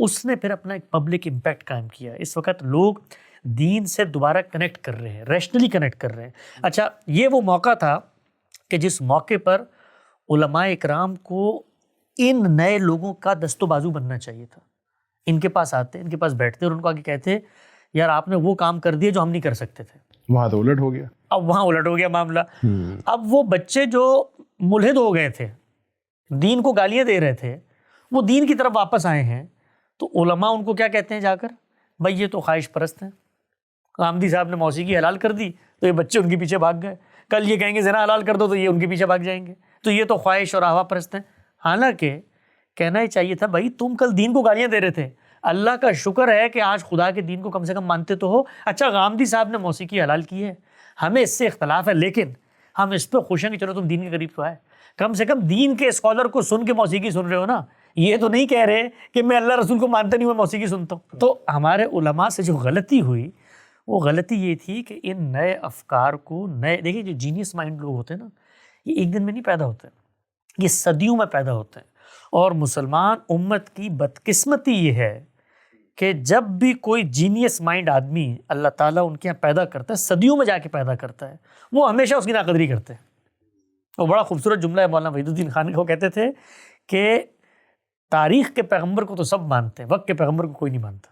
اس نے پھر اپنا ایک پبلک امپیکٹ قائم کیا. اس وقت لوگ دین سے دوبارہ کنیکٹ کر رہے ہیں, ریشنلی کنیکٹ کر رہے ہیں. اچھا, یہ وہ موقع تھا کہ جس موقع پر علماء اکرام کو ان نئے لوگوں کا دست و بازو بننا چاہیے تھا. ان کے پاس آتے, ان کے پاس بیٹھتے اور ان کو آگے کہتے یار آپ نے وہ کام کر دیے جو ہم نہیں کر سکتے تھے. وہاں تو الٹ ہو گیا. اب وہاں الٹ ہو گیا معاملہ. اب وہ بچے جو ملحد ہو گئے تھے, دین کو گالیاں دے رہے تھے, وہ دین کی طرف واپس آئے ہیں. تو علماء ان کو کیا کہتے ہیں جا کر, بھائی یہ تو خواہش پرست ہیں. غامدی صاحب نے موسیقی حلال کر دی تو یہ بچے ان کے پیچھے بھاگ گئے. کل یہ کہیں گے زنا حلال کر دو تو یہ ان کے پیچھے بھاگ جائیں گے. تو یہ تو خواہش اور ہوا پرست ہیں. حالانکہ کہنا ہی چاہیے تھا بھائی تم کل دین کو گالیاں دے رہے تھے, اللہ کا شکر ہے کہ آج خدا کے دین کو کم سے کم مانتے تو ہو. اچھا, غامدی صاحب نے موسیقی حلال کی ہے, ہمیں اس سے اختلاف ہے, لیکن ہم اس پہ خوش ہیں کہ چلو تم دین کے قریب تو آئے. کم سے کم دین کے اسکالر کو سن کے موسیقی سن رہے ہو نا. یہ تو نہیں کہہ رہے کہ میں اللہ رسول کو مانتا نہیں ہوں, میں موسیقی سنتا ہوں. تو ہمارے علماء سے جو غلطی ہوئی وہ غلطی یہ تھی کہ ان نئے افکار کو دیکھیے جو جینیس مائنڈ لوگ ہوتے ہیں نا, یہ ایک دن میں نہیں پیدا ہوتے, یہ صدیوں میں پیدا ہوتے ہیں. اور مسلمان امت کی بدقسمتی یہ ہے کہ جب بھی کوئی جینیس مائنڈ آدمی اللہ تعالیٰ ان کے یہاں پیدا کرتا ہے, صدیوں میں جا کے پیدا کرتا ہے, وہ ہمیشہ اس کی ناقدری کرتے ہیں. وہ بڑا خوبصورت جملہ ہے مولانا وحید الدین خان کا, وہ کہتے تھے کہ تاریخ کے پیغمبر کو تو سب مانتے ہیں, وقت کے پیغمبر کو کوئی نہیں مانتا.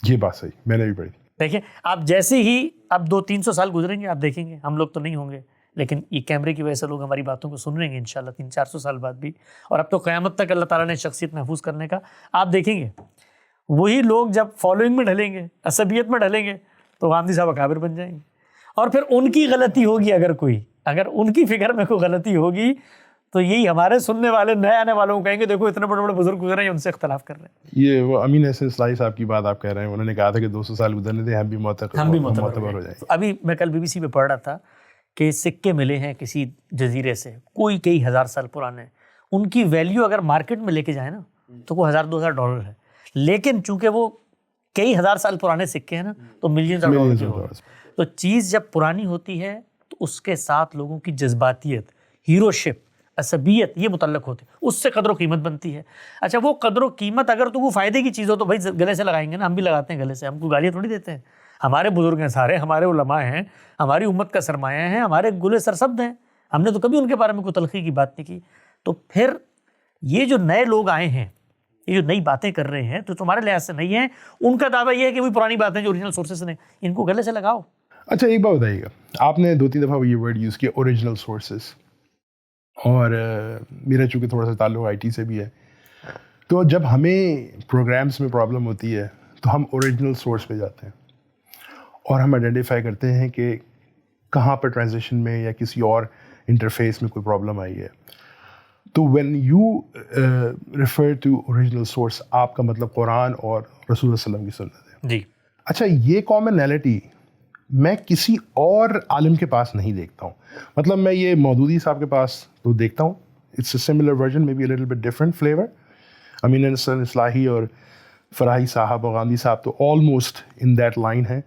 یہ بات صحیح, میں نے بھی پڑھی. دیکھیں آپ جیسے ہی اب 200-300 سال گزریں گے, آپ دیکھیں گے, ہم لوگ تو نہیں ہوں گے لیکن یہ کیمرے کی وجہ سے لوگ ہماری باتوں کو سن رہیں گے انشاءاللہ 300-400 سال بعد بھی. اور اب تو قیامت تک اللہ تعالیٰ نے شخصیت محفوظ کرنے کا, آپ دیکھیں گے وہی لوگ جب فالوئنگ میں ڈھلیں گے, عصبیت میں ڈھلیں گے, تو غامدی صاحب اکابر بن جائیں گے. اور پھر ان کی غلطی ہوگی, اگر ان کی فکر میں کوئی غلطی ہوگی تو یہی ہمارے سننے والے نئے آنے والوں کو کہیں گے دیکھو اتنے بڑے بڑے بزرگ گزرے ہیں, ان سے اختلاف کر رہے ہیں. یہ وہ امین حسن اصلاحی صاحب کی بات آپ کہہ رہے ہیں, انہوں نے کہا تھا کہ 200 سال گزرنے دیں, ہم بھی معتبر ہو جائیں. ابھی میں کل BBC پہ پڑھ رہا تھا کہ سکے ملے ہیں کسی جزیرے سے, کوئی کئی ہزار سال پرانے, ان کی ویلیو اگر مارکیٹ میں لے کے جائیں نا تو کوئی $1000-2000 ہے, لیکن چونکہ وہ کئی ہزار سال پرانے سکے ہیں نا تو ملینز آف ڈالر کے. تو چیز جب پرانی ہوتی ہے تو اس کے ساتھ لوگوں کی جذباتیت, ہیرو شپ, عصبیت یہ متعلق ہوتی ہے, اس سے قدر و قیمت بنتی ہے. اچھا, وہ قدر و قیمت اگر تو وہ فائدے کی چیز ہو تو بھائی گلے سے لگائیں گے نا, ہم بھی لگاتے ہیں گلے سے, ہم کو گالیاں تھوڑی دیتے ہیں. ہمارے بزرگ ہیں سارے, ہمارے علماء ہیں, ہماری امت کا سرمایہ ہیں, ہمارے گلے سرسبد ہیں, ہم نے تو کبھی ان کے بارے میں کوئی تلخی کی بات نہیں کی. تو پھر یہ جو نئے لوگ آئے ہیں, یہ جو نئی باتیں کر رہے ہیں تو تمہارے لحاظ سے نہیں ہیں, ان کا دعویٰ یہ ہے کہ وہی پرانی باتیں جو اوریجنل سورسز نے, ان کو گلے سے لگاؤ. اچھا, ایک بات بتائیے گا, آپ نے 2-3 دفعہ یہ ورڈ یوز کیا اوریجنل سورسز, اور میرا چونکہ تھوڑا سا تعلق IT سے بھی ہے, تو جب ہمیں پروگرامز میں پرابلم ہوتی ہے تو ہم اوریجنل سورس پہ جاتے ہیں اور ہم آئیڈینٹیفائی کرتے ہیں کہ کہاں پر ٹرانزیشن میں یا کسی اور انٹرفیس میں کوئی پرابلم آئی ہے. تو when you refer to original source, آپ کا مطلب قرآن اور رسول اللہ علیہ وسلم کی سنت ہے. جی. اچھا, یہ کامنالٹی میں کسی اور عالم کے پاس نہیں دیکھتا ہوں. مطلب میں یہ مودودی صاحب کے پاس تو دیکھتا ہوں, it's a similar version, may be a little bit different flavour. Amin Hasan Islahi اور فراحی صاحب اور غامدی صاحب تو آلموسٹ ان دیٹ لائن ہیں.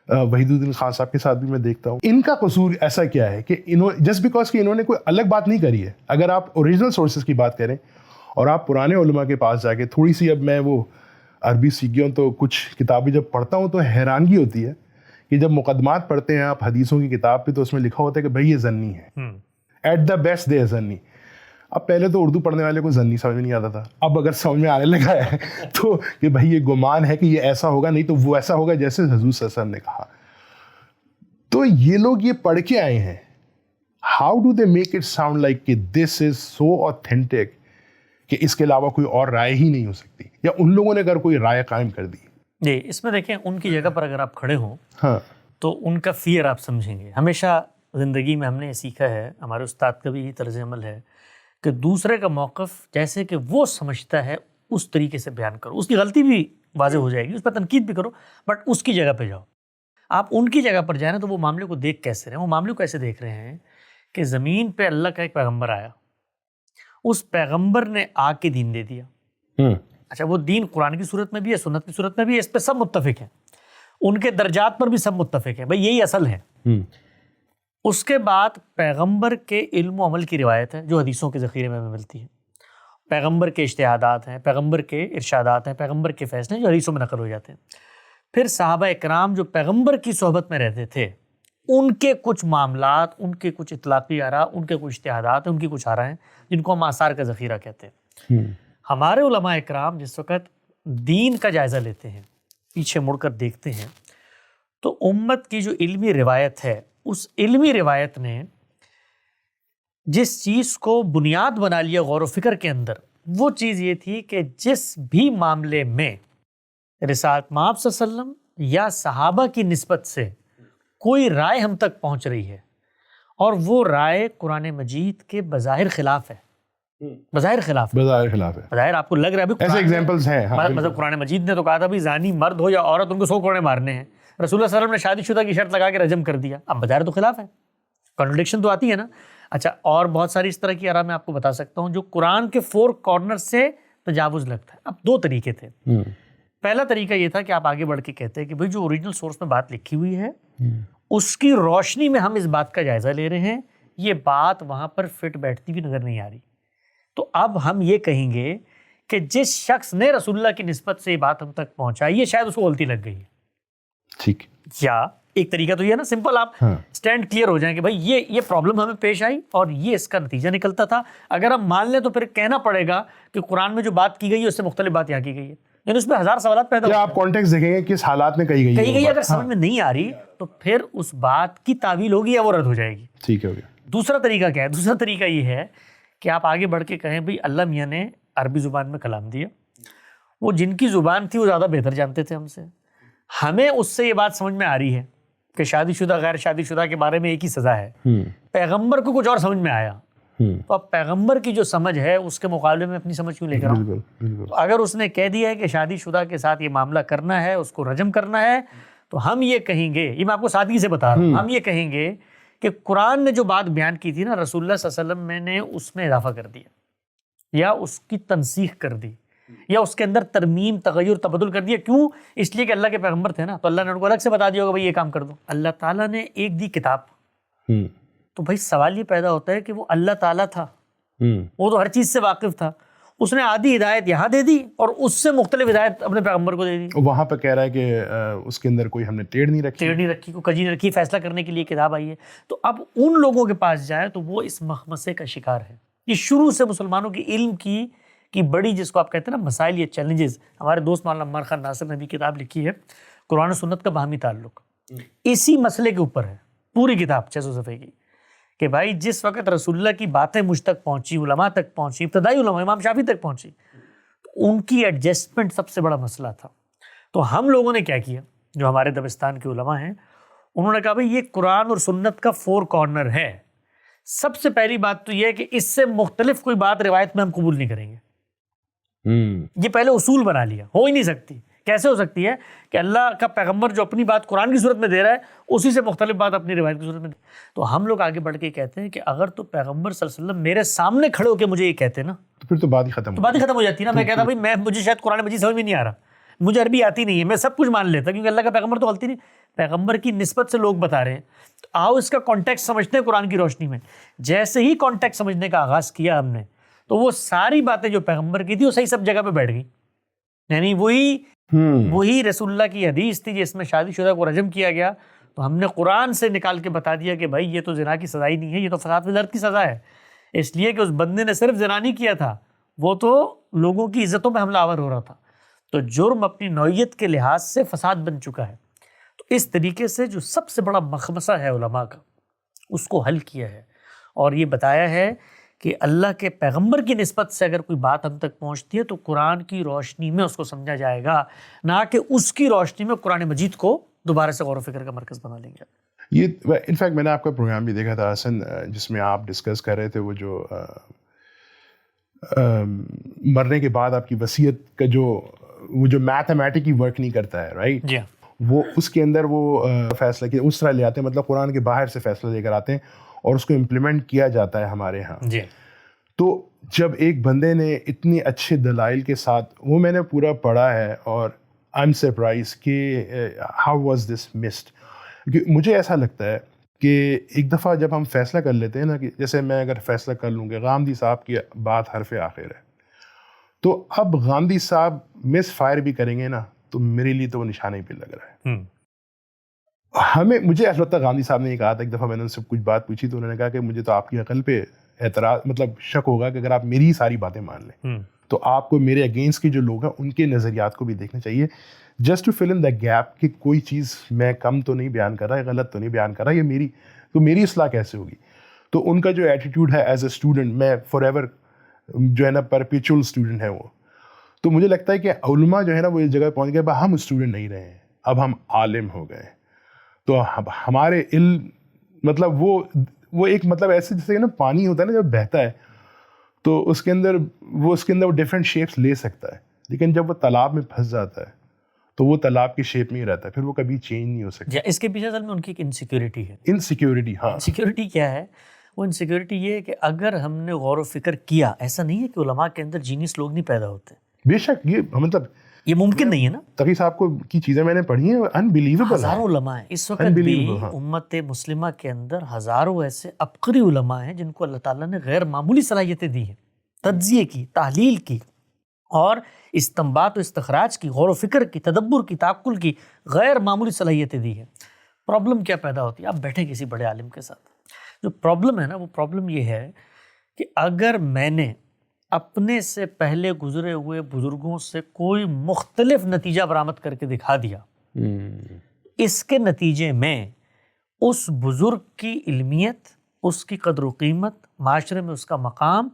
وحید الدین خان صاحب کے ساتھ بھی میں دیکھتا ہوں. ان کا قصور ایسا کیا ہے کہ جسٹ بیکاز کہ انہوں نے کوئی الگ بات نہیں کری ہے. اگر آپ اوریجنل سورسز کی بات کریں اور آپ پرانے علماء کے پاس جا کے تھوڑی سی, اب میں وہ عربی سیکھ گیا ہوں تو کچھ کتابیں جب پڑھتا ہوں تو حیرانگی ہوتی ہے کہ جب مقدمات پڑھتے ہیں آپ حدیثوں کی کتاب پہ تو اس میں لکھا ہوتا ہے کہ بھائی یہ ظنی ہے, ایٹ دا بیسٹ دے ظنی. اب پہلے تو اردو پڑھنے والے کو ظنی سمجھ نہیں آتا تھا, اب اگر سمجھ میں آنے لگا ہے تو کہ بھائی یہ گمان ہے کہ یہ ایسا ہوگا, نہیں تو وہ ایسا ہوگا جیسے حضور صلی اللہ علیہ وسلم نے کہا. تو یہ لوگ یہ پڑھ کے آئے ہیں, how do they make it sound like کہ دس از سو اوتھینٹک کہ اس کے علاوہ کوئی اور رائے ہی نہیں ہو سکتی, یا ان لوگوں نے اگر کوئی رائے قائم کر دی. جی, اس میں دیکھیں ان کی جگہ پر اگر آپ کھڑے ہوں ہاں تو ان کا فیئر آپ سمجھیں گے. ہمیشہ زندگی میں ہم نے یہ سیکھا ہے, ہمارے استاد کا بھی یہی طرز عمل ہے کہ دوسرے کا موقف جیسے کہ وہ سمجھتا ہے اس طریقے سے بیان کرو. اس کی غلطی بھی واضح ہو جائے گی, اس پر تنقید بھی کرو, بٹ اس کی جگہ پہ جاؤ. آپ ان کی جگہ پر جائیں نا تو وہ معاملے کو دیکھ کیسے رہے ہیں, وہ معاملے کو ایسے دیکھ رہے ہیں کہ زمین پہ اللہ کا ایک پیغمبر آیا, اس پیغمبر نے آ کے دین دے دیا. اچھا, وہ دین قرآن کی صورت میں بھی ہے, سنت کی صورت میں بھی ہے, اس پہ سب متفق ہیں, ان کے درجات پر بھی سب متفق ہیں, بھائی یہی اصل ہے. اس کے بعد پیغمبر کے علم و عمل کی روایت ہے جو حدیثوں کے ذخیرے میں ملتی ہے. پیغمبر کے اجتہادات ہیں، پیغمبر کے ارشادات ہیں، پیغمبر کے فیصلے جو حدیثوں میں نقل ہو جاتے ہیں. پھر صحابہ اکرام جو پیغمبر کی صحبت میں رہتے تھے، ان کے کچھ معاملات، ان کے کچھ اطلاقی آراء، ان کے کچھ اجتہادات، ان کی کچھ آراء ہیں جن کو ہم آثار کا ذخیرہ کہتے ہیں. ہمارے علماء اکرام جس وقت دین کا جائزہ لیتے ہیں، پیچھے مڑ کر دیکھتے ہیں، تو امت کی جو علمی روایت ہے، اس علمی روایت نے جس چیز کو بنیاد بنا لیا غور و فکر کے اندر، وہ چیز یہ تھی کہ جس بھی معاملے میں رسالت مآب صلی اللہ علیہ وسلم یا صحابہ کی نسبت سے کوئی رائے ہم تک پہنچ رہی ہے اور وہ رائے قرآن مجید کے بظاہر خلاف ہے، بظاہر خلاف ہے، بظاہر آپ کو لگ رہا ہے ایسے ایگزامپلس ہیں. مطلب قرآن مجید نے تو کہا تھا بھی زانی مرد ہو یا عورت ان کو 100 کوڑے مارنے ہیں، رسول اللہ صلی اللہ علیہ وسلم نے شادی شدہ کی شرط لگا کے رجم کر دیا. اب بظاہر تو خلاف ہے، کنٹرڈکشن تو آتی ہے نا. اچھا، اور بہت ساری اس طرح کی آراء میں آپ کو بتا سکتا ہوں جو قرآن کے 4 کارنر سے تجاوز لگتا ہے. اب 2 طریقے تھے. پہلا طریقہ یہ تھا کہ آپ آگے بڑھ کے کہتے ہیں کہ بھئی جو اوریجنل سورس میں بات لکھی ہوئی ہے اس کی روشنی میں ہم اس بات کا جائزہ لے رہے ہیں، یہ بات وہاں پر فٹ بیٹھتی بھی نظر نہیں آ رہی. تو اب ہم یہ کہیں گے کہ جس شخص نے رسول اللہ کی نسبت سے یہ بات ہم تک پہنچائی ہے شاید اس کو غلطی لگ گئی ہے. ٹھیک. یا ایک طریقہ تو یہ ہے نا، سمپل آپ سٹینڈ کلیئر ہو جائیں کہ بھائی یہ پرابلم ہمیں پیش آئی اور یہ اس کا نتیجہ نکلتا تھا. اگر ہم مان لیں تو پھر کہنا پڑے گا کہ قرآن میں جو بات کی گئی ہے اس سے مختلف بات یہاں کی گئی ہے، یعنی اس میں 1000 سوالات پیدا ہوتے ہیں. آپ کانٹیکسٹ دیکھیں گے کس حالات میں کہی گئی اگر سمجھ میں نہیں آ رہی تو پھر اس بات کی تعویل ہوگی یا وہ رد ہو جائے گی. ٹھیک ہے. دوسرا طریقہ کیا ہے؟ دوسرا طریقہ یہ ہے کہ آپ آگے بڑھ کے کہیں بھئی اللہ میاں نے عربی زبان میں کلام دیا، وہ جن کی زبان تھی وہ زیادہ بہتر جانتے تھے ہم سے، ہمیں اس سے یہ بات سمجھ میں آ رہی ہے کہ شادی شدہ غیر شادی شدہ کے بارے میں ایک ہی سزا ہے. پیغمبر کو کچھ اور سمجھ میں آیا، تو اب پیغمبر کی جو سمجھ ہے اس کے مقابلے میں اپنی سمجھ کیوں لے کر آؤں؟ تو اگر اس نے کہہ دیا ہے کہ شادی شدہ کے ساتھ یہ معاملہ کرنا ہے، اس کو رجم کرنا ہے، تو ہم یہ کہیں گے، یہ میں آپ کو سادگی سے بتا رہا ہوں، ہم یہ کہیں گے کہ قرآن نے جو بات بیان کی تھی نا، رسول اللہ صلی اللہ علیہ وسلم میں نے اس میں اضافہ کر دیا یا اس کی تنسیخ کر دی یا اس کے اندر ترمیم، تغیر، تبدل کر دیا. کیوں؟ اس لیے کہ اللہ کے پیغمبر تھے نا، تو اللہ نے ان کو الگ سے بتا دیا ہوگا بھائی یہ کام کر دو. اللہ تعالیٰ نے ایک دی کتاب، تو بھائی سوال یہ پیدا ہوتا ہے کہ وہ اللہ تعالیٰ تھا، وہ تو ہر چیز سے واقف تھا، اس نے آدھی ہدایت یہاں دے دی اور اس سے مختلف ہدایت اپنے پیغمبر کو دے دی. وہاں پہ کہہ رہا ہے کہ اس کے اندر کوئی ہم نے ٹیڑھ نہیں رکھی، کوئی کجی نہیں رکھی، فیصلہ کرنے کے لیے کتاب آئی ہے. تو اب ان لوگوں کے پاس جائے تو وہ اس مخمصے کا شکار ہے. یہ شروع سے مسلمانوں کی علم کی بڑی، جس کو آپ کہتے ہیں نا مسائل یا چیلنجز. ہمارے دوست مولانا عمار خان ناصر نے بھی کتاب لکھی ہے قرآن و سنت کا باہمی تعلق، اسی مسئلے کے اوپر ہے پوری کتاب 600 صفحے کی، کہ بھائی جس وقت رسول اللہ کی باتیں مجھ تک پہنچی، علماء تک پہنچی، ابتدائی علماء امام شافعی تک پہنچی، تو ان کی ایڈجسٹمنٹ سب سے بڑا مسئلہ تھا. تو ہم لوگوں نے کیا کیا، جو ہمارے دبستان کے علماء ہیں، انہوں نے کہا بھائی یہ قرآن اور سنت کا 4 کارنر ہے. سب سے پہلی بات تو یہ ہے کہ اس سے مختلف کوئی بات روایت میں ہم قبول نہیں کریں گے. یہ پہلے اصول بنا لیا، ہو ہی نہیں سکتی. کیسے ہو سکتی ہے کہ اللہ کا پیغمبر جو اپنی بات قرآن کی صورت میں دے رہا ہے اسی سے مختلف بات اپنی روایت کی صورت میں دے. تو ہم لوگ آگے بڑھ کے کہتے ہیں کہ اگر تو پیغمبر صلی اللہ علیہ وسلم میرے سامنے کھڑے ہو کے مجھے یہ کہتے نا، تو پھر تو بات ہی ختم ہو جاتی نا. میں کہتا بھائی مجھے شاید قرآن مجید سمجھ میں نہیں آ رہا، مجھے عربی آتی نہیں ہے، میں سب کچھ مان لیتا کیونکہ اللہ کا پیغمبر تو غلطی نہیں، پیغمبر کی نسبت سے لوگ بتا رہے ہیں. تو آؤ اس کا کانٹیکسٹ سمجھتے ہیں قرآن کی روشنی میں. جیسے ہی کانٹیکسٹ سمجھنے کا آغاز کیا ہم نے، تو وہ ساری باتیں جو پیغمبر کی تھی وہ صحیح سب جگہ پہ بیٹھ گئی. یعنی وہی رسول اللہ کی حدیث تھی جس میں شادی شدہ کو رجم کیا گیا، تو ہم نے قرآن سے نکال کے بتا دیا کہ بھائی یہ تو زنا کی سزا ہی نہیں ہے، یہ تو فساد فی الارض کی سزا ہے. اس لیے کہ اس بندے نے صرف زنا نہیں کیا تھا، وہ تو لوگوں کی عزتوں پہ حملہ آور ہو رہا تھا. تو جرم اپنی نوعیت کے لحاظ سے فساد بن چکا ہے. تو اس طریقے سے جو سب سے بڑا مخمصہ ہے علماء کا، اس کو حل کیا ہے اور یہ بتایا ہے کہ اللہ کے پیغمبر کی نسبت سے اگر کوئی بات ہم تک پہنچتی ہے تو قرآن کی روشنی میں اس کو سمجھا جائے گا، نہ کہ اس کی روشنی میں قرآن مجید کو دوبارہ سے غور و فکر کا مرکز بنا لیں گے. یہ انفیکٹ میں نے آپ کا پروگرام بھی دیکھا تھا حسن، جس میں آپ ڈسکس کر رہے تھے وہ جو مرنے کے بعد آپ کی وصیت کا جو میتھمیٹک ورک نہیں کرتا ہے، رائٹ؟ جی، وہ اس کے اندر وہ فیصلہ کہ اس طرح لے آتے ہیں، مطلب قرآن کے باہر سے فیصلہ لے کر آتے ہیں اور اس کو امپلیمنٹ کیا جاتا ہے ہمارے ہاں. جی. تو جب ایک بندے نے اتنے اچھے دلائل کے ساتھ، وہ میں نے پورا پڑھا ہے اور آئی ایم سرپرائز کہ ہاؤ واز دس مسڈ. مجھے ایسا لگتا ہے کہ ایک دفعہ جب ہم فیصلہ کر لیتے ہیں نا، کہ جیسے میں اگر فیصلہ کر لوں کہ غامدی صاحب کی بات حرف آخر ہے تو اب گاندھی صاحب مس فائر بھی کریں گے نا تو میرے لیے تو وہ نشانہ ہی پہ لگ رہا ہے. مجھے البتہ گاندھی صاحب نے یہ کہا تھا, ایک دفعہ میں نے ان سے کچھ بات پوچھی تو انہوں نے کہا کہ مجھے تو آپ کی عقل پہ اعتراض مطلب شک ہوگا کہ اگر آپ میری ساری باتیں مان لیں تو آپ کو میرے اگینسٹ کے جو لوگ ہیں ان کے نظریات کو بھی دیکھنا چاہیے, just to fill in the gap کہ کوئی چیز میں کم تو نہیں بیان کر رہا, غلط تو نہیں بیان کر رہا, یہ میری اصلاح کیسے ہوگی. تو ان کا جو ایٹیٹیوڈ ہے ایز اے اسٹوڈنٹ, میں فار ایور جو ہے نا پرپیچول اسٹوڈنٹ ہے وہ, تو مجھے لگتا ہے کہ علماء جو ہے نا وہ اس جگہ پہنچ گئے, ہم اسٹوڈنٹ نہیں رہے ہیں, اب ہم عالم ہو گئے. تو ہمارے علم مطلب وہ ایک مطلب ایسے جیسے نا پانی ہوتا ہے نا جب بہتا ہے تو اس کے اندر وہ ڈفرینٹ شیپس لے سکتا ہے, لیکن جب وہ تالاب میں پھنس جاتا ہے تو وہ تالاب کی شیپ میں ہی رہتا ہے, پھر وہ کبھی چینج نہیں ہو سکتا. اس کے پیچھے اصل میں ان کی ایک انسیکیورٹی ہے. انسیکیورٹی, ہاں. انسیکیورٹی کیا ہے؟ وہ انسیکیورٹی یہ ہے کہ اگر ہم نے غور و فکر کیا, ایسا نہیں ہے کہ علماء کے اندر جینیس لوگ نہیں پیدا ہوتے. بے شک یہ مطلب یہ ممکن نہیں ہے نا. تقی صاحب کو کی چیزیں میں نے پڑھی ہیں, انبیلیویبل. ہزاروں علماء ہیں اس وقت بھی امت مسلمہ کے اندر, ہزاروں ایسے عبقری علماء ہیں جن کو اللہ تعالیٰ نے غیر معمولی صلاحیتیں دی ہیں, تجزیے کی, تحلیل کی, اور استنباط و استخراج کی, غور و فکر کی, تدبر کی, تعقل کی غیر معمولی صلاحیتیں دی ہیں. پرابلم کیا پیدا ہوتی ہے؟ آپ بیٹھیں کسی بڑے عالم کے ساتھ, جو پرابلم ہے نا وہ پرابلم یہ ہے کہ اگر میں نے اپنے سے پہلے گزرے ہوئے بزرگوں سے کوئی مختلف نتیجہ برآمد کر کے دکھا دیا, اس کے نتیجے میں اس بزرگ کی علمیت, اس کی قدر و قیمت, معاشرے میں اس کا مقام,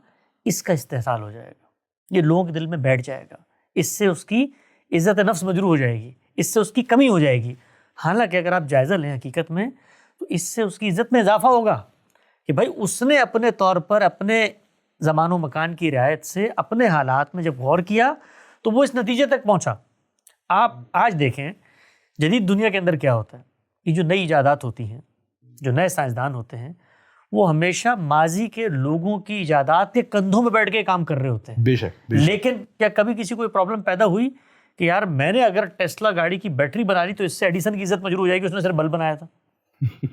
اس کا استحصال ہو جائے گا, یہ لوگوں کے دل میں بیٹھ جائے گا, اس سے اس کی عزت نفس مجروح ہو جائے گی, اس سے اس کی کمی ہو جائے گی. حالانکہ اگر آپ جائزہ لیں حقیقت میں تو اس سے اس کی عزت میں اضافہ ہوگا کہ بھائی اس نے اپنے طور پر اپنے زمان و مکان کی رعایت سے اپنے حالات میں جب غور کیا تو وہ اس نتیجے تک پہنچا. آپ آج دیکھیں جدید دنیا کے اندر کیا ہوتا ہے, یہ جو نئی ایجادات ہوتی ہیں, جو نئے سائنسدان ہوتے ہیں, وہ ہمیشہ ماضی کے لوگوں کی ایجادات کے کندھوں میں بیٹھ کے کام کر رہے ہوتے ہیں. بے شک. لیکن کیا کبھی کسی کو پرابلم پیدا ہوئی کہ یار میں نے اگر ٹیسلا گاڑی کی بیٹری بنا لی تو اس سے ایڈیسن کی عزت مجروح ہو جائے گی, اس نے صرف بلب بنایا تھا؟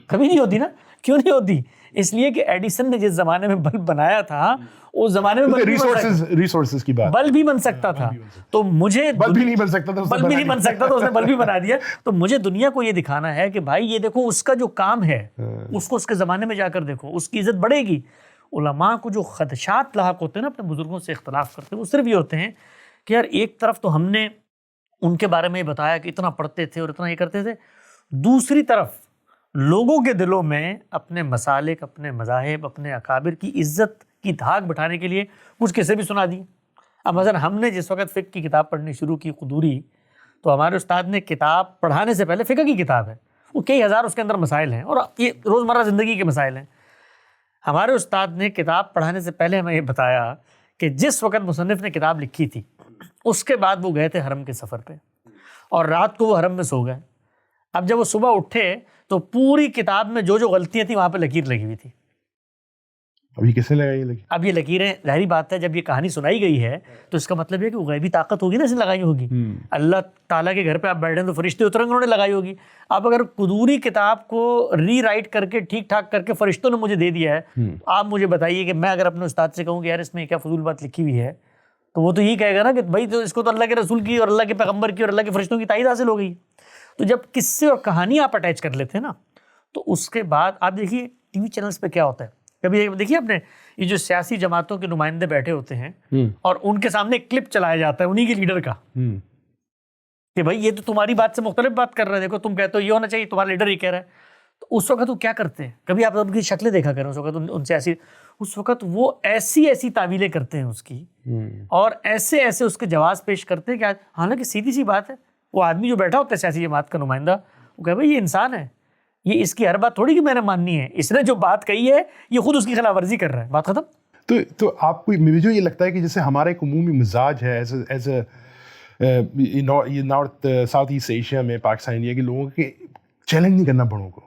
کبھی نہیں ہوتی نا. کیوں نہیں ہوتی؟ اس لیے کہ ایڈیسن نے جس زمانے میں بلب بنایا تھا اس زمانے میں ریسورسز کی بات, بلب بھی بن سکتا تھا, تو مجھے بلب بھی نہیں بن سکتا تھا, بلب بھی نہیں بن سکتا تھا, اس نے بلب بھی بنا دیا. تو مجھے دنیا کو یہ دکھانا ہے کہ بھائی یہ دیکھو اس کا جو کام ہے اس کو اس کے زمانے میں جا کر دیکھو, اس کی عزت بڑھے گی. علماء کو جو خدشات لاحق ہوتے ہیں نا اپنے بزرگوں سے اختلاف کرتے ہیں, وہ صرف یہ ہوتے ہیں کہ یار ایک طرف تو ہم نے ان کے بارے میں بتایا کہ اتنا پڑھتے تھے اور اتنا یہ کرتے تھے, دوسری طرف لوگوں کے دلوں میں اپنے مسالک, اپنے مذاہب, اپنے اکابر کی عزت کی دھاگ بٹھانے کے لیے کچھ قصے بھی سنا دیے. اب مثلا ہم نے جس وقت فقہ کی کتاب پڑھنی شروع کی قدوری, تو ہمارے استاد نے کتاب پڑھانے سے پہلے, فقہ کی کتاب ہے وہ کئی ہزار اس کے اندر مسائل ہیں اور یہ روزمرہ زندگی کے مسائل ہیں, ہمارے استاد نے کتاب پڑھانے سے پہلے ہمیں یہ بتایا کہ جس وقت مصنف نے کتاب لکھی تھی اس کے بعد وہ گئے تھے حرم کے سفر پہ اور رات کو وہ حرم میں سو گئے. اب جب وہ صبح اٹھے تو پوری کتاب میں جو غلطیاں تھیں وہاں پہ لکیر لگی ہوئی تھی. اب یہ کیسے لگائی لگی؟ اب یہ لکیریں ظاہری بات ہے جب یہ کہانی سنائی گئی ہے تو اس کا مطلب یہ کہ وہ غیبی طاقت ہوگی نا, اس نے لگائی ہوگی. اللہ تعالیٰ کے گھر پہ آپ بیٹھے تو فرشتے اتریں گے, انہوں نے لگائی ہوگی. اب اگر قدوری کتاب کو ری رائٹ کر کے ٹھیک ٹھاک کر کے فرشتوں نے مجھے دے دیا ہے, آپ مجھے بتائیے کہ میں اگر اپنے استاد سے کہوں کہ یار اس میں کیا فضول بات لکھی ہوئی ہے, تو وہ تو یہی کہے گا نا کہ بھائی تو اس کو تو اللہ کے رسول کی اور اللہ کے پیغمبر کی اور اللہ کے فرشتوں کی تائید حاصل ہو گئی. تو جب قصے اور کہانی آپ اٹیچ کر لیتے ہیں نا, تو اس کے بعد آپ دیکھیے ٹی وی چینلز پہ کیا ہوتا ہے. کبھی دیکھیے آپ نے یہ جو سیاسی جماعتوں کے نمائندے بیٹھے ہوتے ہیں اور ان کے سامنے ایک کلپ چلایا جاتا ہے انہی کے لیڈر کا کہ بھائی یہ تو تمہاری بات سے مختلف بات کر رہے ہیں, دیکھو تم کہتے ہو یہ ہونا چاہیے, تمہارا لیڈر یہ کہہ رہا ہے. تو اس وقت وہ کیا کرتے ہیں, کبھی آپ ان کی شکلیں دیکھا کریں, اس وقت ان سے ایسی, اس وقت وہ ایسی ایسی تعویلیں کرتے ہیں اس کی اور ایسے ایسے اس کے جواز پیش کرتے ہیں کہ حالانکہ سیدھی سی بات ہے, وہ آدمی جو بیٹھا ہوتا ہے سیاسی جماعت کا نمائندہ, وہ کہے بھائی یہ انسان ہے, یہ اس کی ہر بات تھوڑی کہ میں نے ماننی ہے, اس نے جو بات کہی ہے یہ خود اس کی خلاف ورزی کر رہا ہے, بات ختم. تو آپ کو مجھے یہ لگتا ہے کہ جیسے ہمارا ایک عمومی مزاج ہے as a north south east Asia میں, پاکستان انڈیا کے لوگوں کے چیلنج نہیں کرنا بڑوں کو,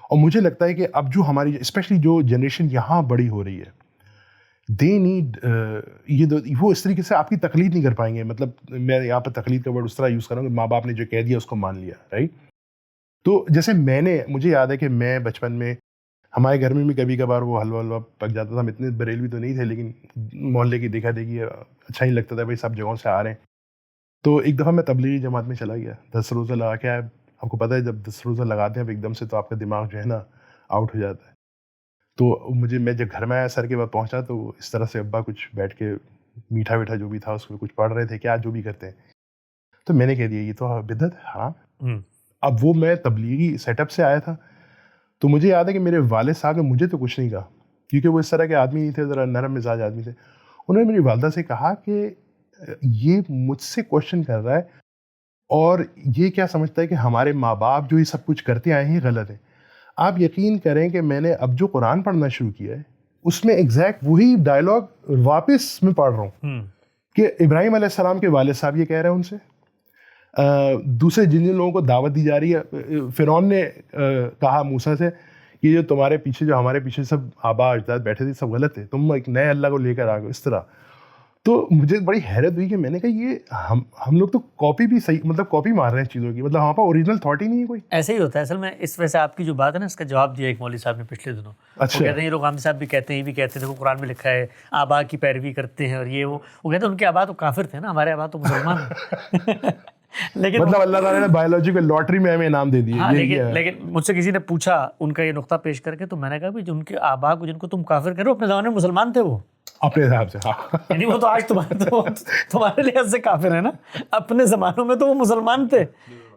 اور مجھے لگتا ہے کہ اب جو ہماری اسپیشلی جو جنریشن یہاں بڑی ہو رہی ہے, دے نیڈ وہ اس طریقے سے آپ کی تقلید نہیں کر پائیں گے. مطلب میں یہاں پر تقلید کا ورڈ اس طرح یوز کروں گا, ماں باپ نے جو کہہ دیا اس کو مان لیا, رائٹ. تو جیسے مجھے یاد ہے کہ میں بچپن میں ہمارے گھر میں بھی کبھی کبھار وہ حلوہ پک جاتا تھا. ہم اتنے بریلوی تو نہیں تھے, لیکن محلے کی دیکھا دیکھی اچھا ہی لگتا تھا, بھائی سب جگہوں سے آ رہے ہیں. تو ایک دفعہ میں تبلیغی جماعت میں چلا گیا, 10 روزہ لگا کے آیا. آپ کو پتہ ہے جب 10 روزہ لگاتے ہیں ایک دم سے تو آپ کا دماغ جو ہے نا آؤٹ ہو جاتا ہے. تو میں جب گھر میں آیا سر کے بعد پہنچا تو اس طرح سے ابا کچھ بیٹھ کے میٹھا ویٹھا جو بھی تھا اس میں کچھ پڑھ رہے تھے, کیا جو بھی کرتے ہیں. تو میں نے کہہ دیا یہ تو بدعت ہے, حرام. اب وہ میں تبلیغی سیٹ اپ سے آیا تھا, تو مجھے یاد ہے کہ میرے والد صاحب نے مجھے تو کچھ نہیں کہا, کیونکہ وہ اس طرح کے آدمی نہیں تھے, ذرا نرم مزاج آدمی تھے. انہوں نے میری والدہ سے کہا کہ یہ مجھ سے کوشچن کر رہا ہے اور یہ کیا سمجھتا ہے کہ ہمارے ماں باپ جو یہ سب کچھ کرتے آئے ہیں غلط ہے. آپ یقین کریں کہ میں نے اب جو قرآن پڑھنا شروع کیا ہے اس میں ایگزیکٹ وہی ڈائلاگ واپس میں پڑھ رہا ہوں کہ ابراہیم علیہ السلام کے والد صاحب یہ کہہ رہے ہیں ان سے, دوسرے جن لوگوں کو دعوت دی جا رہی ہے. فرعون نے کہا موسیٰ سے کہ جو تمہارے پیچھے جو ہمارے پیچھے سب آبا اجداد بیٹھے تھے سب غلط ہے, تم ایک نئے اللہ کو لے کر آ گئے اس طرح. تو مجھے بڑی حیرت ہوئی کہ میں نے کہا یہ ہم لوگ تو کاپی بھی صحیح, مطلب کاپی مار رہے ہیں چیزوں کی, مطلب ہمارے پاس اوریجنل تھاٹ ہی نہیں ہے کوئی. ایسے ہی ہوتا ہے اصل میں. اس وجہ سے آپ کی جو بات ہے نا اس کا جواب دیا ایک مولوی صاحب نے پچھلے دنوں. اچھا, وہ کہتے ہیں یہ لوگ غامدی صاحب بھی کہتے ہیں, یہ بھی کہتے ہیں دیکھو قرآن میں لکھا ہے آبا کی پیروی کرتے ہیں اور یہ وہ کہتے ہیں ان کے آبا تو کافر تھے نا, ہمارے آبا تو مسلمان ہیں. لیکن مطلب اللہ تعالیٰ نے بایولوجیکل لاٹری میں ہمیں انعام دے دیے. ہاں, لیکن مجھ سے کسی نے پوچھا ان کا یہ نقطہ پیش کر کے, تو میں نے کہا ان کے آبا کو جن کو تم کافر کرو اپنے زمانے میں مسلمان تھے وہ اپنے حساب سے. ہاں یعنی وہ تو آج تمہارے لحاظ سے کافر ہے نا, اپنے زمانوں میں تو وہ مسلمان تھے.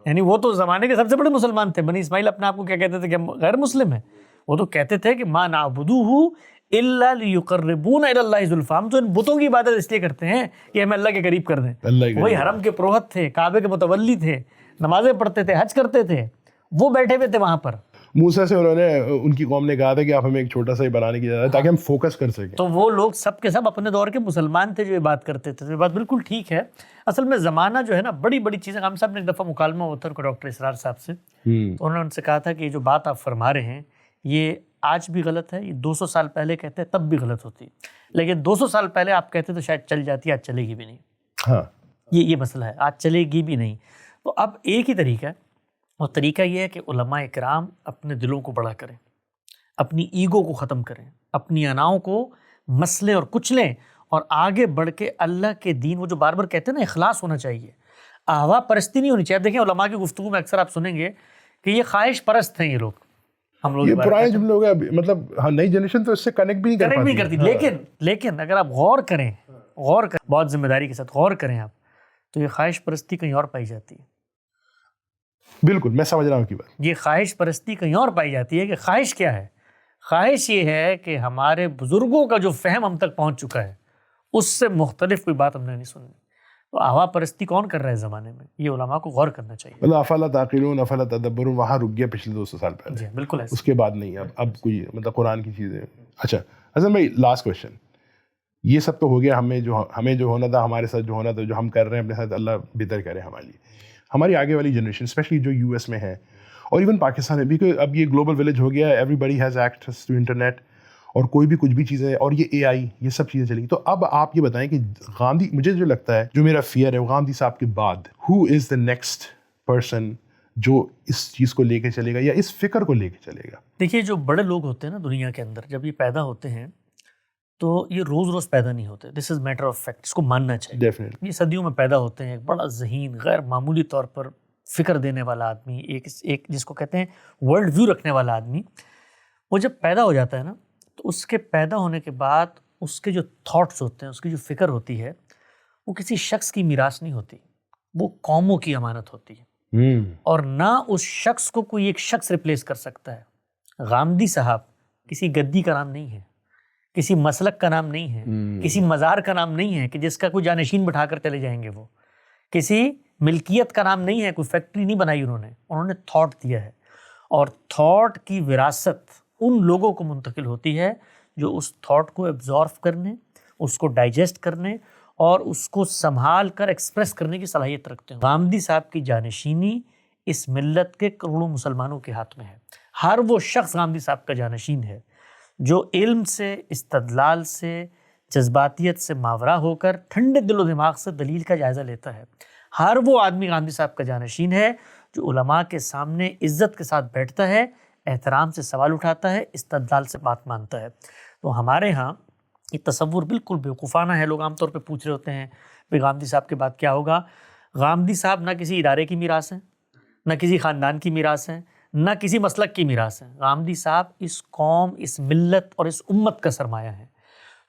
یعنی وہ تو زمانے کے سب سے بڑے مسلمان تھے. بنی اسماعیل اپنے آپ کو کیا کہتے تھے کہ غیر مسلم ہیں؟ وہ تو کہتے تھے کہ ما نعبدوہ الا لیقربونا الی اللہ زلفی, ہم تو ان بتوں کی عبادت اس لیے کرتے ہیں کہ ہمیں اللہ کے قریب کر دیں. وہی حرم کے پروہت تھے, کعبے کے متولی تھے, نمازیں پڑھتے تھے, حج کرتے تھے, وہ بیٹھے ہوئے تھے وہاں پر. موسیٰ سے انہوں نے ان کی قوم نے کہا تھا کہ آپ ہمیں ایک چھوٹا سا ہی بنانے کی اجازت تاکہ ہم فوکس کر سکیں. تو وہ لوگ سب کے سب اپنے دور کے مسلمان تھے جو یہ بات کرتے تھے. تو یہ بات بالکل ٹھیک ہے. اصل میں زمانہ جو ہے نا بڑی بڑی چیزیں. ہم صاحب نے ایک دفعہ مکالمہ ہوتا ہے ڈاکٹر اسرار صاحب سے, تو انہوں نے ان سے کہا تھا کہ یہ جو بات آپ فرما رہے ہیں یہ آج بھی غلط ہے, یہ 200 سال پہلے کہتے ہیں تب بھی غلط ہوتی, لیکن 200 سال پہلے آپ کہتے تو شاید چل جاتی, آج چلے گی بھی نہیں. ہاں یہ مسئلہ ہے, آج چلے گی بھی نہیں. تو اب ایک ہی طریقہ ہے, اور طریقہ یہ ہے کہ علماء اکرام اپنے دلوں کو بڑا کریں, اپنی ایگو کو ختم کریں, اپنی اناؤں کو مسلیں اور کچلیں, اور آگے بڑھ کے اللہ کے دین, وہ جو بار بار کہتے ہیں نا اخلاص ہونا چاہیے, اہوا پرستی نہیں ہونی چاہیے. دیکھیں علماء کی گفتگو میں اکثر آپ سنیں گے کہ یہ خواہش پرست ہیں یہ لوگ. ہم لوگ یہ پرانے جملے ہو گئے, مطلب نئی جنریشن تو اس سے کنیکٹ بھی نہیں کرتی. لیکن اگر آپ غور کریں بہت ذمہ داری کے ساتھ غور کریں آپ, تو یہ خواہش پرستی کہیں اور پائی جاتی ہے. بالکل میں سمجھ رہا ہوں کی بات. یہ خواہش پرستی کہیں اور پائی جاتی ہے. کہ خواہش کیا ہے؟ خواہش یہ ہے کہ ہمارے بزرگوں کا جو فہم ہم تک پہنچ چکا ہے اس سے مختلف کوئی بات ہم نے نہیں سنی. تو اہوا پرستی کون کر رہا ہے زمانے میں؟ یہ علماء کو غور کرنا چاہیے. مطلب افلا تعقلون افلا تدبرون وہاں رک گیا پچھلے 200 سال پہلے. جی بالکل ایسا. اس کے بعد نہیں, اب کوئی مطلب قرآن کی چیزیں. اچھا حسن بھائی, لاسٹ کویشچن. یہ سب تو ہو گیا, ہمیں جو ہونا تھا, ہمارے ساتھ جو ہونا تھا, جو ہم کر رہے ہیں اپنے ساتھ, اللہ بہتر کرے ہمارے لیے. ہماری آگے والی جنریشن اسپیشلی جو یو ایس میں ہے اور ایون پاکستان میں بھی, کہ اب یہ گلوبل ولیج ہو گیا ہے, everybody has access to internet, اور کوئی بھی کچھ بھی چیزیں, اور یہ اے آئی, یہ سب چیزیں چلیں گی. تو اب آپ یہ بتائیں کہ غامدی, مجھے جو لگتا ہے, جو میرا فیئر ہے, وہ غامدی صاحب کے بعد ہو از دا نیکسٹ پرسن جو اس چیز کو لے کے چلے گا یا اس فکر کو لے کے چلے گا؟ دیکھیے جو بڑے لوگ ہوتے ہیں نا دنیا کے اندر, جب یہ پیدا ہوتے ہیں تو یہ روز روز پیدا نہیں ہوتے. دس از میٹر آف فیکٹ, اس کو ماننا چاہیے. ڈیفینیٹلی یہ صدیوں میں پیدا ہوتے ہیں. ایک بڑا ذہین غیر معمولی طور پر فکر دینے والا آدمی, ایک جس کو کہتے ہیں ورلڈ ویو رکھنے والا آدمی, وہ جب پیدا ہو جاتا ہے نا, تو اس کے پیدا ہونے کے بعد اس کے جو تھاٹس ہوتے ہیں, اس کی جو فکر ہوتی ہے, وہ کسی شخص کی میراث نہیں ہوتی, وہ قوموں کی امانت ہوتی ہے. اور نہ اس شخص کو کوئی ایک شخص ریپلیس کر سکتا ہے. غامدی صاحب کسی گدی کا نام نہیں ہے, کسی مسلک کا نام نہیں ہے, کسی مزار کا نام نہیں ہے کہ جس کا کوئی جانشین بٹھا کر چلے جائیں گے. وہ کسی ملکیت کا نام نہیں ہے, کوئی فیکٹری نہیں بنائی انہوں نے تھاٹ دیا ہے. اور تھاٹ کی وراثت ان لوگوں کو منتقل ہوتی ہے جو اس تھاٹ کو ایبزارو کرنے, اس کو ڈائجسٹ کرنے اور اس کو سنبھال کر ایکسپریس کرنے کی صلاحیت رکھتے ہیں. غامدی صاحب کی جانشینی اس ملت کے کروڑوں مسلمانوں کے ہاتھ میں ہے. ہر وہ شخص غامدی صاحب کا جانشین ہے جو علم سے, استدلال سے, جذباتیت سے ماورا ہو کر ٹھنڈے دل و دماغ سے دلیل کا جائزہ لیتا ہے. ہر وہ آدمی غامدی صاحب کا جانشین ہے جو علماء کے سامنے عزت کے ساتھ بیٹھتا ہے, احترام سے سوال اٹھاتا ہے، استدلال سے بات مانتا ہے۔ تو ہمارے ہاں یہ تصور بالکل بیوقوفانہ ہے۔ لوگ عام طور پہ پوچھ رہے ہوتے ہیں کہ غامدی صاحب کے بعد کیا ہوگا۔ غامدی صاحب نہ کسی ادارے کی میراث ہیں، نہ کسی خاندان کی میراث ہیں، نہ کسی مسلک کی میراث ہیں۔ غامدی صاحب اس قوم، اس ملت اور اس امت کا سرمایہ ہے۔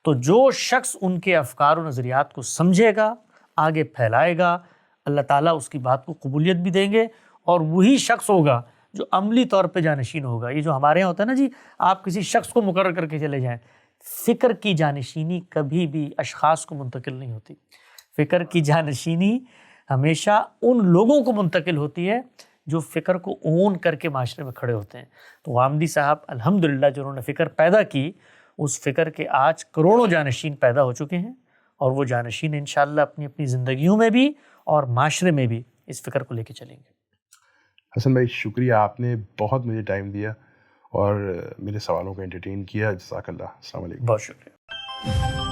تو جو شخص ان کے افکار و نظریات کو سمجھے گا، آگے پھیلائے گا، اللہ تعالیٰ اس کی بات کو قبولیت بھی دیں گے، اور وہی شخص ہوگا جو عملی طور پہ جانشین ہوگا۔ یہ جو ہمارے یہاں ہوتا ہے نا جی، آپ کسی شخص کو مقرر کر کے چلے جائیں، فکر کی جانشینی کبھی بھی اشخاص کو منتقل نہیں ہوتی۔ فکر کی جانشینی ہمیشہ ان لوگوں کو منتقل ہوتی ہے جو فکر کو اون کر کے معاشرے میں کھڑے ہوتے ہیں۔ تو غامدی صاحب الحمدللہ جو انہوں نے فکر پیدا کی، اس فکر کے آج کروڑوں جانشین پیدا ہو چکے ہیں، اور وہ جانشین انشاءاللہ اپنی اپنی زندگیوں میں بھی اور معاشرے میں بھی اس فکر کو لے کے چلیں گے۔ حسن بھائی شکریہ، آپ نے بہت مجھے ٹائم دیا اور میرے سوالوں کو انٹرٹین کیا۔ جزاک اللہ۔ السلام علیکم۔ بہت شکریہ۔